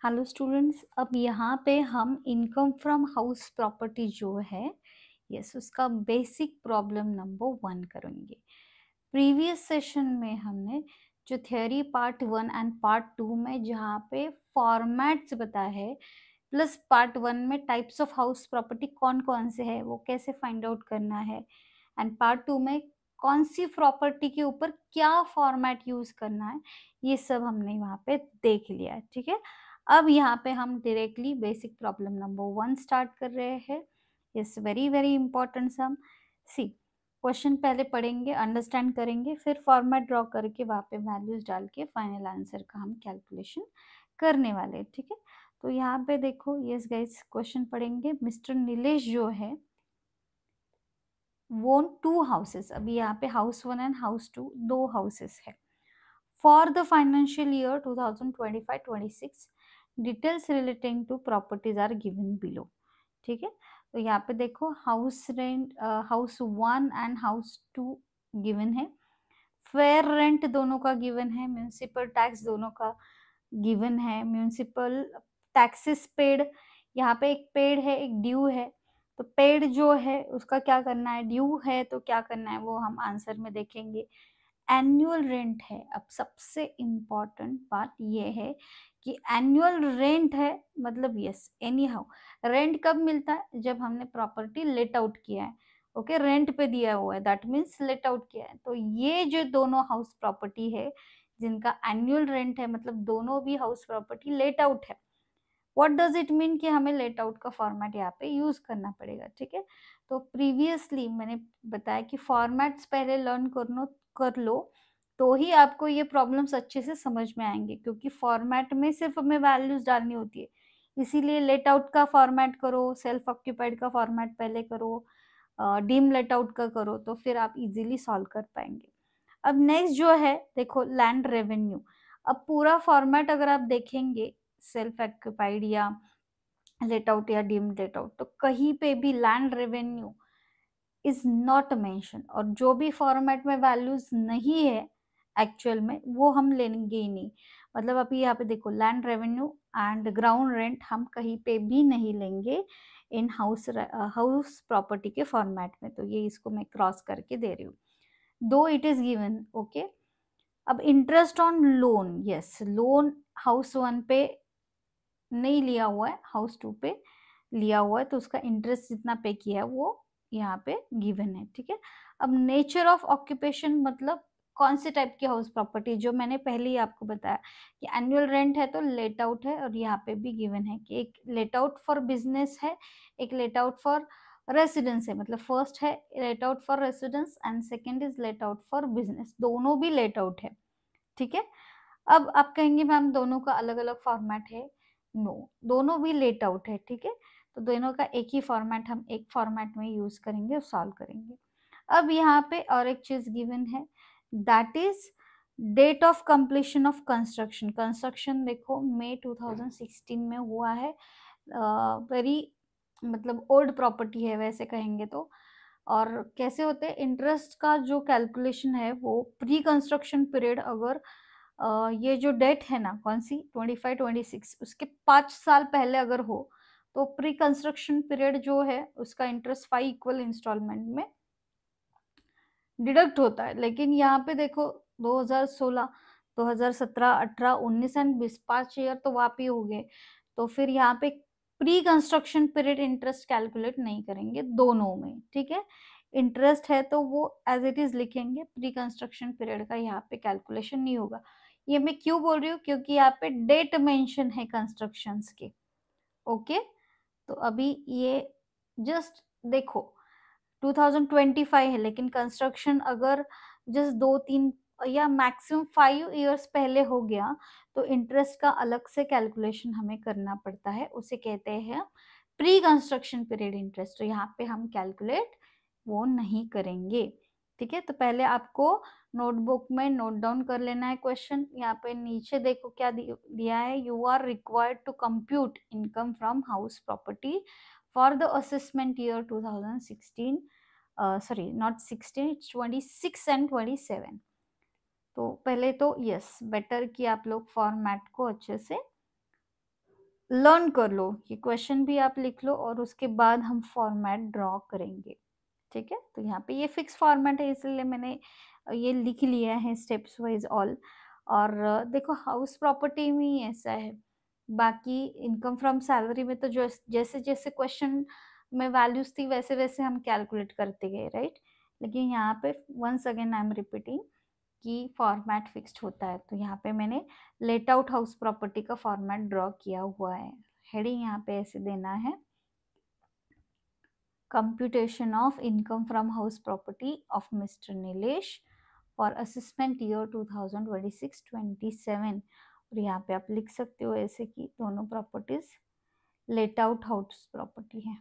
Hello students, अब यहाँ पे हम इनकम फ्रॉम हाउस प्रॉपर्टी जो है यस उसका बेसिक प्रॉब्लम नंबर 1 करेंगे। प्रीवियस सेशन में हमने जो थ्योरी पार्ट 1 एंड पार्ट 2 में जहाँ पे फॉर्मेट्स बताया है प्लस पार्ट 1 में टाइप्स ऑफ हाउस प्रॉपर्टी कौन कौन से है वो कैसे फाइंड आउट करना है एंड पार्ट 2 में कौन सी प्रॉपर्टी के ऊपर क्या फॉर्मेट यूज करना है, ये सब हमने वहाँ पे देख लिया है। ठीक है, अब यहाँ पे हम directly basic problem number 1 start कर रहे हैं। It's very very important sum. See, question पहले पढ़ेंगे, अंडरस्टैंड करेंगे, फिर फॉर्मेट ड्रॉ करके वहाँ पे वैल्यूज डाल के फाइनल आंसर का हम कैलकुलेशन करने वाले हैं। ठीक है, तो यहाँ पे देखो, यस गाइस, क्वेश्चन पढ़ेंगे। मिस्टर नीलेश जो है वो 2 हाउसेस, अभी यहाँ पे हाउस 1 एंड हाउस 2 दो हाउसेस है। For the financial year 2025-26 details relating to properties are given below. ठीक है, तो यहाँ पे देखो house rent, house 1 and house 2 given है, फेयर रेंट दोनों का गिवन है, म्यूनिसिपल टैक्स दोनों का गिवन है, म्यूनिसिपल टैक्सेस पेड, यहाँ पे एक पेड है एक ड्यू है। तो पेड जो है उसका क्या करना है, ड्यू है तो क्या करना है वो हम आंसर में देखेंगे। एनुअल रेंट है। अब सबसे इम्पॉर्टेंट बात ये है कि एनुअल रेंट है, मतलब यस एनी हाउ रेंट कब मिलता है, जब हमने प्रॉपर्टी लेट आउट किया है। ओके, रेंट पे दिया हुआ है, दैट मीन्स लेट आउट किया है। तो ये जो दोनों हाउस प्रॉपर्टी है जिनका एनुअल रेंट है, मतलब दोनों भी हाउस प्रॉपर्टी लेट आउट है। व्हाट डज इट मीन कि हमें लेट आउट का फॉर्मेट यहाँ पे यूज करना पड़ेगा। ठीक है, तो प्रीवियसली मैंने बताया कि फॉर्मेट्स पहले लर्न कर लो तो ही आपको ये प्रॉब्लम्स अच्छे से समझ में आएंगे, क्योंकि फॉर्मेट में सिर्फ हमें वैल्यूज डालनी होती है। इसीलिए लेट आउट का फॉर्मेट करो, सेल्फ ऑक्यूपाइड का फॉर्मेट पहले करो, डीम लेट आउट का करो, तो फिर आप इजीली सॉल्व कर पाएंगे। अब नेक्स्ट जो है देखो लैंड रेवेन्यू। अब पूरा फॉर्मेट अगर आप देखेंगे सेल्फ ऑक्यूपाइड या लेट आउट या डीम लेट आउट, तो कहीं पे भी land revenue is not mention, और जो भी फॉर्मेट में वैल्यूज नहीं है एक्चुअल में वो हम लेंगे ही नहीं। मतलब अभी यहाँ पे देखो land revenue and ground rent हम कहीं पे भी नहीं लेंगे इन हाउस प्रॉपर्टी के फॉर्मेट में, तो ये इसको मैं क्रॉस करके दे रही हूँ, दो इट इज गिवन। ओके, अब interest on loan, yes loan house 1 पे नहीं लिया हुआ है, हाउस 2 पे लिया हुआ है, तो उसका इंटरेस्ट जितना पे किया है वो यहाँ पे गिवन है। ठीक है, अब नेचर ऑफ ऑक्यूपेशन मतलब कौन से टाइप की हाउस प्रॉपर्टी, जो मैंने पहले ही आपको बताया कि एनुअल रेंट है तो लेट आउट है, और यहाँ पे भी गिवन है कि एक लेट आउट फॉर बिजनेस है, एक लेट आउट फॉर रेसिडेंस है। मतलब फर्स्ट है let out for residence and second is let out for business, दोनों भी लेट आउट है। ठीक है, अब आप कहेंगे मैम दोनों का अलग अलग फॉर्मेट है, नो दोनों भी लेट आउट है। ठीक है, तो दोनों का एक ही फॉर्मेट हम एक फॉर्मेट में यूज करेंगे और सॉल्व करेंगे। अब यहाँ पे और एक चीज गिवन है, that is date of completion of construction. Construction देखो मई 2016 में हुआ है, वेरी मतलब ओल्ड प्रॉपर्टी है वैसे कहेंगे तो। और कैसे होते हैं, इंटरेस्ट का जो कैलकुलेशन है वो प्री कंस्ट्रक्शन पीरियड, अगर ये जो डेट है ना कौन सी 25-26 उसके 5 साल पहले अगर हो तो प्री कंस्ट्रक्शन पीरियड जो है उसका इंटरेस्ट 5 इक्वल इंस्टॉलमेंट में डिडक्ट होता है। लेकिन यहाँ पे देखो 2016, 2017, 18, 19 एंड 20 5 ईयर तो वापी हो गए, तो फिर यहाँ पे pre construction period interest calculate नहीं करेंगे दोनों में। ठीक है, इंटरेस्ट है तो वो एज इट इज लिखेंगे, प्री कंस्ट्रक्शन पीरियड का यहाँ पे कैलकुलेशन नहीं होगा। ये मैं क्यों बोल रही हूँ, क्योंकि यहाँ पे डेट मेंशन है कंस्ट्रक्शंस के। ओके, तो अभी ये जस्ट देखो 2025 है, लेकिन कंस्ट्रक्शन अगर जस्ट 2-3 या मैक्सिमम 5 इयर्स पहले हो गया तो इंटरेस्ट का अलग से कैलकुलेशन हमें करना पड़ता है, उसे कहते हैं प्री कंस्ट्रक्शन पीरियड इंटरेस्ट। तो यहाँ पे हम कैलकुलेट वो नहीं करेंगे। ठीक है, तो पहले आपको नोटबुक में नोट डाउन कर लेना है क्वेश्चन। यहाँ पे नीचे देखो क्या दिया है, you are required to compute income from house property for the assessment year 2016, sorry not 16, it's 26 and 27। तो पहले तो यस बेटर कि आप लोग फॉर्मेट को अच्छे से लर्न कर लो, ये क्वेश्चन भी आप लिख लो और उसके बाद हम फॉर्मेट ड्रॉ करेंगे। ठीक है, तो यहाँ पे ये फिक्स फॉर्मेट है इसलिए मैंने ये लिख लिया है स्टेप्स वाइज ऑल। और देखो हाउस प्रॉपर्टी में ही ऐसा है, बाकी इनकम फ्रॉम सैलरी में तो जो जैसे जैसे क्वेश्चन में वैल्यूज थी वैसे वैसे हम कैलकुलेट करते गए, राइट। लेकिन यहाँ पे once again I am repeating कि फॉर्मेट फिक्स्ड होता है। तो यहाँ पे मैंने लेट आउट हाउस प्रॉपर्टी का फॉर्मेट ड्रॉ किया हुआ है। हेडिंग यहाँ पे ऐसे देना है, computation of income from house property of Mr. Nilesh for assessment year 2026-27। और यहाँ पे आप लिख सकते हो ऐसे कि दोनों properties late out house property है।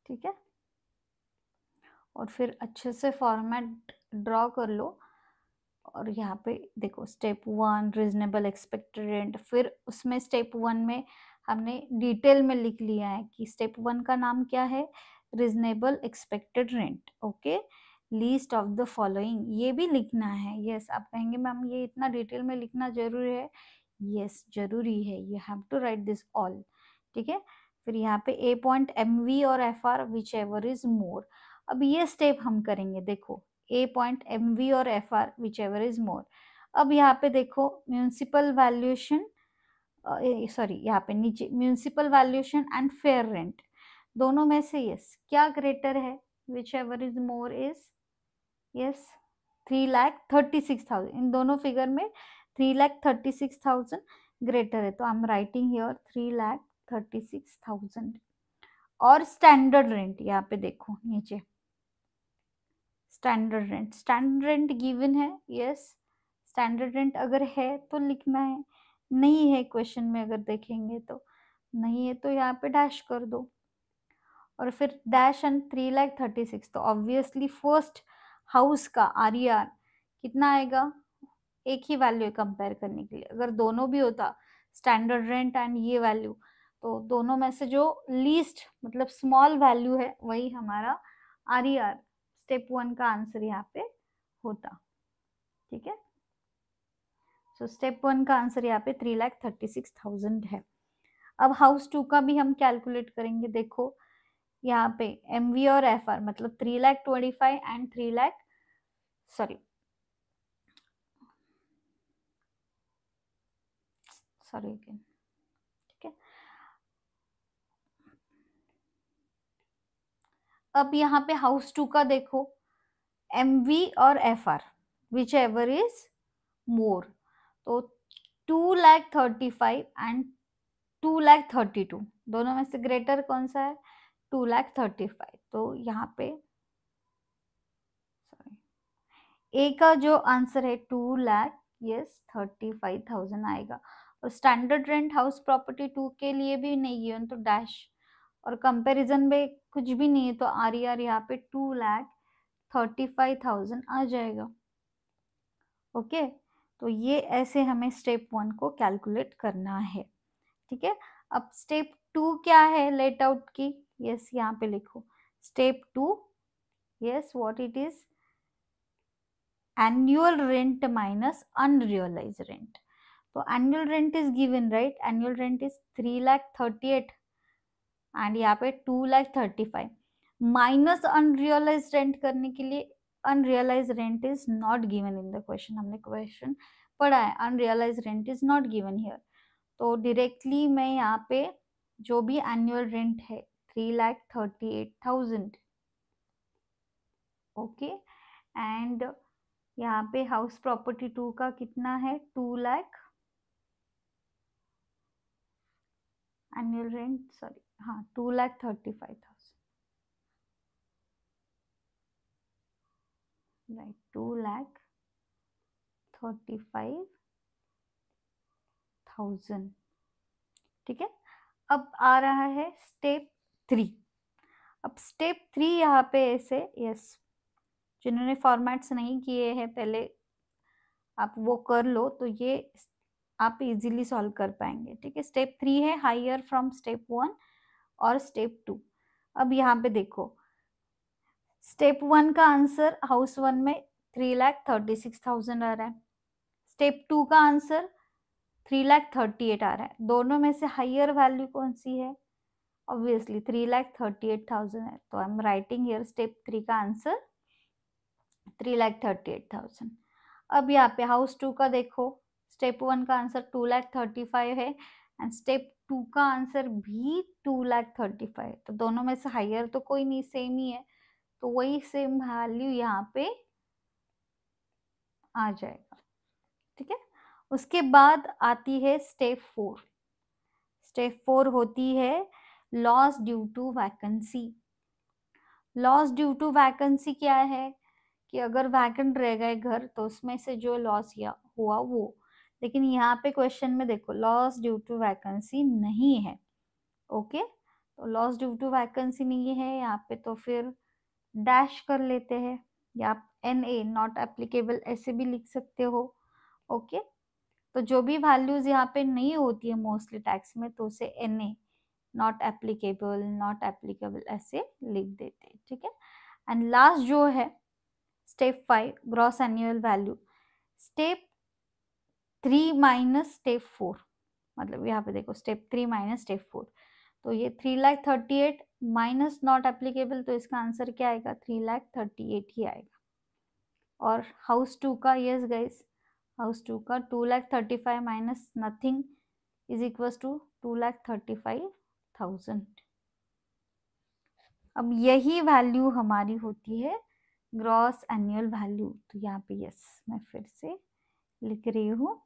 ठीक है, और फिर अच्छे से फॉर्मेट ड्रॉ कर लो। और यहाँ पे देखो स्टेप 1 रीजनेबल एक्सपेक्टेड रेंट, फिर उसमें स्टेप 1 में हमने डिटेल में लिख लिया है कि स्टेप 1 का नाम क्या है, reasonable expected rent. Okay, least of the following ये भी लिखना है। यस, आप कहेंगे मैम ये इतना डिटेल में लिखना जरूरी है? यस, जरूरी है, you have to write this all. ठीक है, फिर यहाँ पे ए पॉइंट एम वी और F R whichever is more. अब ये स्टेप हम करेंगे, देखो ए पॉइंट एम वी और F R whichever is more. अब यहाँ पे देखो म्यूनिसिपल वैल्यूएशन, सॉरी यहाँ पे नीचे municipal valuation and fair rent, दोनों में से यस क्या ग्रेटर है, which ever is more is yes 3,36,000। इन दोनों फिगर में 3,36,000 ग्रेटर है, तो आई एम राइटिंग हियर 3,36,000। और स्टैंडर्ड रेंट यहाँ पे देखो नीचे स्टैंडर्ड रेंट गिवन है। यस, स्टैंडर्ड रेंट अगर है तो लिखना है, नहीं है क्वेश्चन में अगर देखेंगे तो नहीं है तो यहाँ पे डैश कर दो। और फिर डैश एंड 3,36,000, तो ऑब्वियसली फर्स्ट हाउस का RER कितना आएगा, एक ही वैल्यू है कंपेयर करने के लिए। अगर दोनों भी होता स्टैंडर्ड रेंट एंड ये वैल्यू, तो दोनों में से जो लीस्ट मतलब स्मॉल वैल्यू है वही हमारा RER स्टेप 1 का आंसर यहाँ पे होता। ठीक है, सो स्टेप 1 का आंसर यहाँ पे 3,36,000 है। अब हाउस 2 का भी हम कैलकुलेट करेंगे। देखो यहाँ पे MV और FR मतलब 3,25,000 एंड 3,00,000 सॉरी अगेन। ठीक है, अब यहाँ पे हाउस 2 का देखो MV और FR विच एवर इज मोर, तो 2,35,000 एंड 2,32,000 दोनों में से ग्रेटर कौन सा है, 2,35,000। तो यहाँ पे ए का जो आंसर है 2,35,000 आएगा। और स्टैंडर्ड रेंट हाउस प्रॉपर्टी 2 के लिए भी नहीं गिवन तो डैश, और कंपैरिजन में कुछ भी नहीं है तो RER यहाँ पे 2,35,000 आ जाएगा। ओके, तो ये ऐसे हमें स्टेप 1 को कैलकुलेट करना है। ठीक है, अब स्टेप 2 क्या है लेट आउट की, यस यहाँ पे लिखो step 2, yes what it is, annual rent minus unrealized rent। तो annual rent is given, right? Annual rent is 3,38,000 and यहाँ पे 2,35,000 माइनस अनरियलाइज रेंट करने के लिए, unrealise rent is not given in the question, हमने क्वेश्चन पढ़ा है unrealise rent is not given here. तो डायरेक्टली मैं यहाँ पे जो भी एनुअल रेंट है 3,38,000। ओके, एंड यहाँ पे हाउस प्रॉपर्टी 2 का कितना है 2,00,000 एनुअल रेंट, सॉरी हाँ 2,35,000, राइट 2,35,000। ठीक है, अब आ रहा है स्टेप 3। अब स्टेप 3 यहाँ पे ऐसे, यस जिन्होंने फॉर्मेट्स नहीं किए हैं पहले आप वो कर लो, तो ये आप इजीली सॉल्व कर पाएंगे। ठीक है, स्टेप 3 है हायर फ्रॉम स्टेप 1 और स्टेप 2। अब यहाँ पे देखो स्टेप 1 का आंसर हाउस 1 में 3,36,000 आ रहा है। स्टेप 2 का आंसर 3,38,000 आ रहा है। दोनों में से हायर वैल्यू कौन सी है? ऑब्वियसली 3,38,000 है, तो I am writing here step 3 का आंसर 3,38,000। अब यहाँ पे हाउस 2 का देखो, स्टेप 1 का आंसर 2,35,000 है एंड स्टेप 2 का आंसर भी 2,35,000 है। तो दोनों में से हायर तो कोई नहीं, सेम ही है, तो वही सेम वैल्यू यहाँ पे आ जाएगा। ठीक है, उसके बाद आती है स्टेप 4। स्टेप 4 होती है loss due to vacancy. Loss due to vacancy क्या है कि अगर वैकेंट रह गए घर तो उसमें से जो लॉस हुआ वो, लेकिन यहाँ पे क्वेश्चन में देखो लॉस ड्यू टू वैकेंसी नहीं है। ओके, तो लॉस ड्यू टू वैकेंसी नहीं है यहाँ पे, तो फिर डैश कर लेते हैं, या आप NA नॉट एप्लीकेबल ऐसे भी लिख सकते हो। ओके, तो जो भी वैल्यूज यहाँ पे नहीं होती है मोस्टली टैक्स में, तो उसे NA नॉट एप्लीकेबल ऐसे लिख देते हैं। ठीक है, एंड लास्ट जो है step 5 gross annual value, step 3 minus step 4, मतलब यहाँ पे देखो स्टेप 3 माइनस स्टेप 4, तो ये 3,38,000 माइनस नॉट एप्लीकेबल, तो इसका आंसर क्या आएगा? 3,38,000 ही आएगा। और हाउस 2 का, यस गाइस, हाउस 2 का 2,35,000 minus nothing is equal to 2,35,000। अब यही वैल्यू हमारी होती है ग्रॉस एनुअल वैल्यू। तो यहाँ पे यस मैं फिर से लिख रही हूँ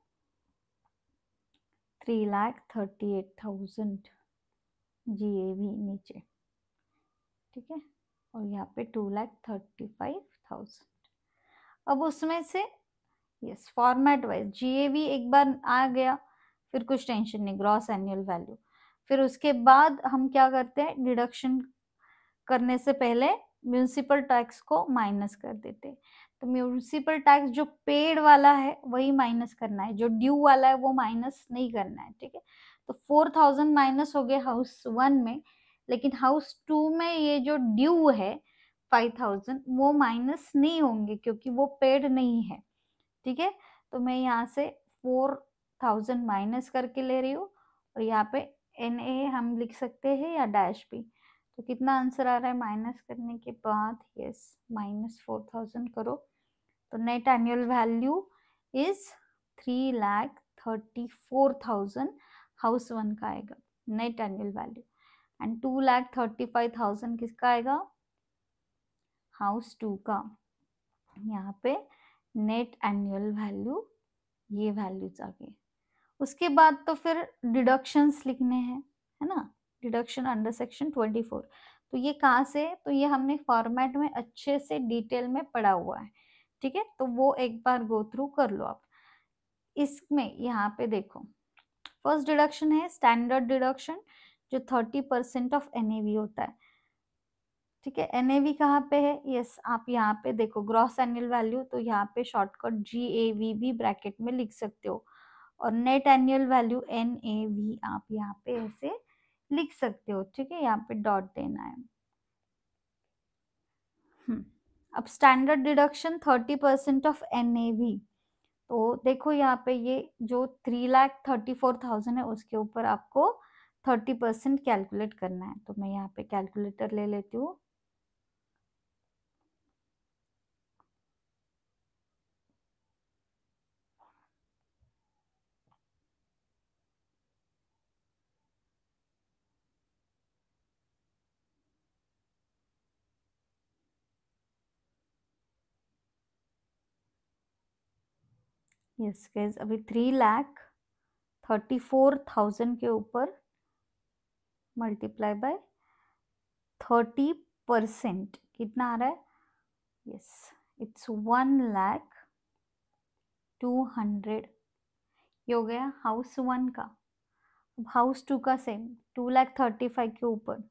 3,38,000 GAV नीचे। ठीक है, और यहाँ पे 2,35,000। अब उसमें से यस फॉर्मेट वाइज GAV एक बार आ गया, फिर कुछ टेंशन नहीं, ग्रॉस एनुअल वैल्यू। फिर उसके बाद हम क्या करते हैं, डिडक्शन करने से पहले म्यूनिसिपल टैक्स को माइनस कर देते हैं। तो म्यूनिसिपल टैक्स जो पेड वाला है वही माइनस करना है, जो ड्यू वाला है वो माइनस नहीं करना है। ठीक है, तो 4,000 माइनस हो गए हाउस 1 में, लेकिन हाउस 2 में ये जो ड्यू है 5,000 वो माइनस नहीं होंगे क्योंकि वो पेड नहीं है। ठीक है, तो मैं यहाँ से 4,000 माइनस करके ले रही हूँ, और यहाँ पे NA हम लिख सकते हैं या डैश भी। तो कितना आंसर आ रहा है माइनस करने के बाद? यस, माइनस 4,000 करो, तो net annual value is 3,34,000 house 1 का आएगा नेट एनुअल वैल्यू, एंड 2,35,000 किसका आएगा? हाउस 2 का। यहाँ पे नेट एनुअल वैल्यू, ये वैल्यूज आ गए। उसके बाद तो फिर डिडक्शंस लिखने हैं, है ना, डिडक्शन अंडर सेक्शन 24। तो ये कहाँ से? तो ये हमने फॉर्मेट में अच्छे से डिटेल में पढ़ा हुआ है। ठीक है, तो वो एक बार गो थ्रू कर लो आप। इसमें यहाँ पे देखो फर्स्ट डिडक्शन है स्टैंडर्ड डिडक्शन, जो 30% ऑफ NAV होता है। ठीक है, NAV कहाँ पे है? यस, आप यहाँ पे देखो ग्रॉस एनुअल वैल्यू, तो यहाँ पे शॉर्टकट GAV भी ब्रैकेट में लिख सकते हो, और नेट एनुअल वैल्यू NAV आप यहाँ पे ऐसे लिख सकते हो। ठीक है, यहाँ पे डॉट देना है। अब स्टैंडर्ड डिडक्शन 30% ऑफ NAV, तो देखो यहाँ पे ये जो 3,34,000 है उसके ऊपर आपको 30% कैलकुलेट करना है। तो मैं यहाँ पे कैलकुलेटर ले लेती हूँ। यस गाइस, अभी 3,34,000 के ऊपर मल्टीप्लाई बाय 30% कितना आ रहा है? Yes, it's 1,02,000। ये हो गया हाउस 1 का। अब हाउस 2 का सेम 2,35,000 के ऊपर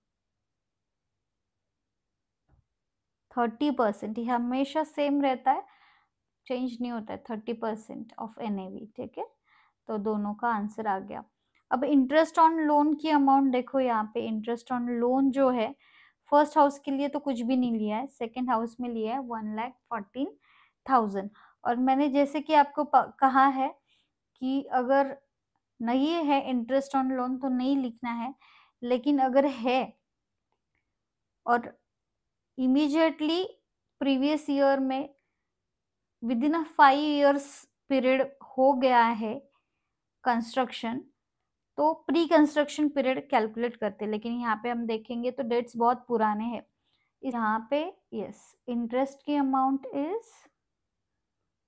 30%, ये हमेशा सेम रहता है, चेंज नहीं होता है, 30% ऑफ NAV। ठीक है, तो दोनों का आंसर आ गया। अब इंटरेस्ट ऑन लोन की अमाउंट देखो, यहाँ पे इंटरेस्ट ऑन लोन जो है फर्स्ट हाउस के लिए तो कुछ भी नहीं लिया है, सेकंड हाउस में लिया है 1000। और मैंने जैसे कि आपको कहा है कि अगर नहीं है इंटरेस्ट ऑन लोन तो नहीं लिखना है, लेकिन अगर है और इमीडिएटली प्रीवियस ईयर में with in a 5 years period हो गया है कंस्ट्रक्शन, तो प्री कंस्ट्रक्शन पीरियड कैलकुलेट करते हैं। लेकिन यहाँ पे हम देखेंगे तो डेट्स बहुत पुराने हैं। यहाँ पे यस, इंटरेस्ट की अमाउंट इज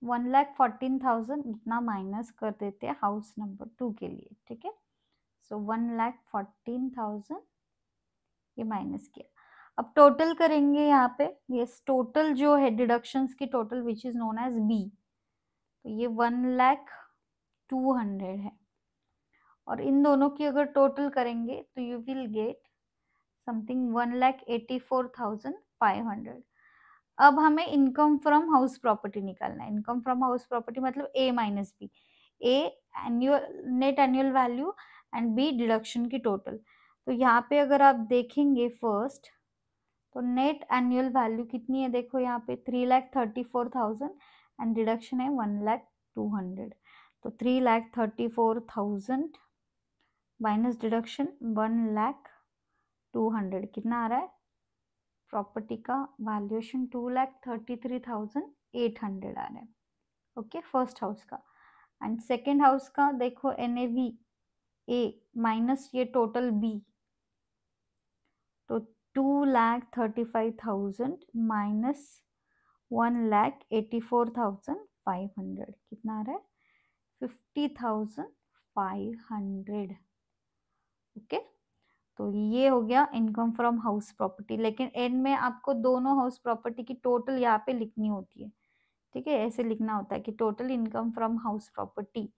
1,14,000, इतना माइनस कर देते हैं हाउस नंबर 2 के लिए, ठीक है। सो 1,14,000 ये माइनस किया। अब टोटल करेंगे यहाँ पे, यस टोटल जो है डिडक्शंस की total which is known as B, तो ये 1,02,000 है। और इन दोनों की अगर टोटल करेंगे तो यू विल गेट समथिंग 1,84,500। अब हमें इनकम फ्रॉम हाउस प्रॉपर्टी निकालना है। इनकम फ्रॉम हाउस प्रॉपर्टी मतलब A minus B, A annual net annual value and B deduction की टोटल। तो यहाँ पे अगर आप देखेंगे फर्स्ट, तो नेट एनुअल वैल्यू कितनी है, देखो यहाँ पे 3,34,000 एंड डिडक्शन है 1,02,000। तो 3,34,000 माइनस डिडक्शन 1,02,000 कितना आ रहा है, प्रॉपर्टी का वैल्यूएशन 2,33,800 आ रहा है। ओके, फर्स्ट हाउस का। एंड सेकेंड हाउस का देखो NAV ए माइनस ये टोटल बी, तो 2,35,000 माइनस 1,84,500 कितना आ रहा है, 50,500। ओके, तो ये हो गया इनकम फ्रॉम हाउस प्रॉपर्टी। लेकिन एंड में आपको दोनों हाउस प्रॉपर्टी की टोटल यहाँ पे लिखनी होती है, ठीक है। ऐसे लिखना होता है कि total income from house property.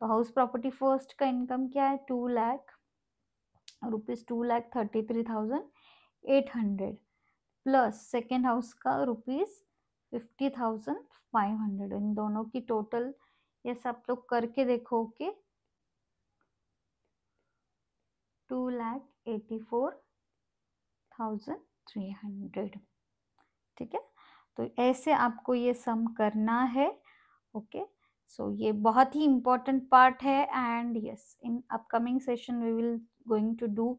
तो हाउस प्रॉपर्टी फर्स्ट का इनकम क्या है, 2,33,800 प्लस सेकेंड हाउस का ₹50,500। इन दोनों की टोटल ये सब लोग करके देखो कि 2,84,300, ठीक है। तो ऐसे आपको ये सम करना है। ओके, सो ये बहुत ही इम्पोर्टेंट पार्ट है। And yes, in upcoming session we will going to do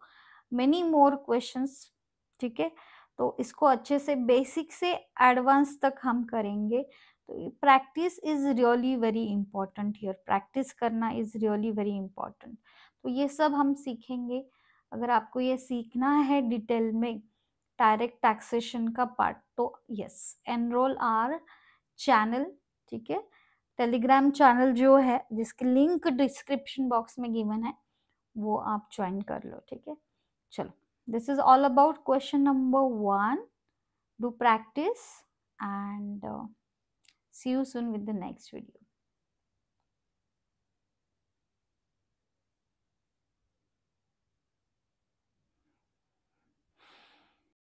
many more questions, ठीक है। तो इसको अच्छे से बेसिक से एडवांस तक हम करेंगे। तो practice is really very important here, practice करना इज रियली वेरी इंपॉर्टेंट। तो ये सब हम सीखेंगे। अगर आपको ये सीखना है डिटेल में डायरेक्ट टैक्सेशन का पार्ट, तो यस एनरोल आवर चैनल, ठीक है। टेलीग्राम चैनल जो है जिसकी लिंक डिस्क्रिप्शन बॉक्स में गिवन है, वो आप ज्वाइन कर लो, ठीक है। चलो, this is all about question number 1. Do practice and see you soon with the next video.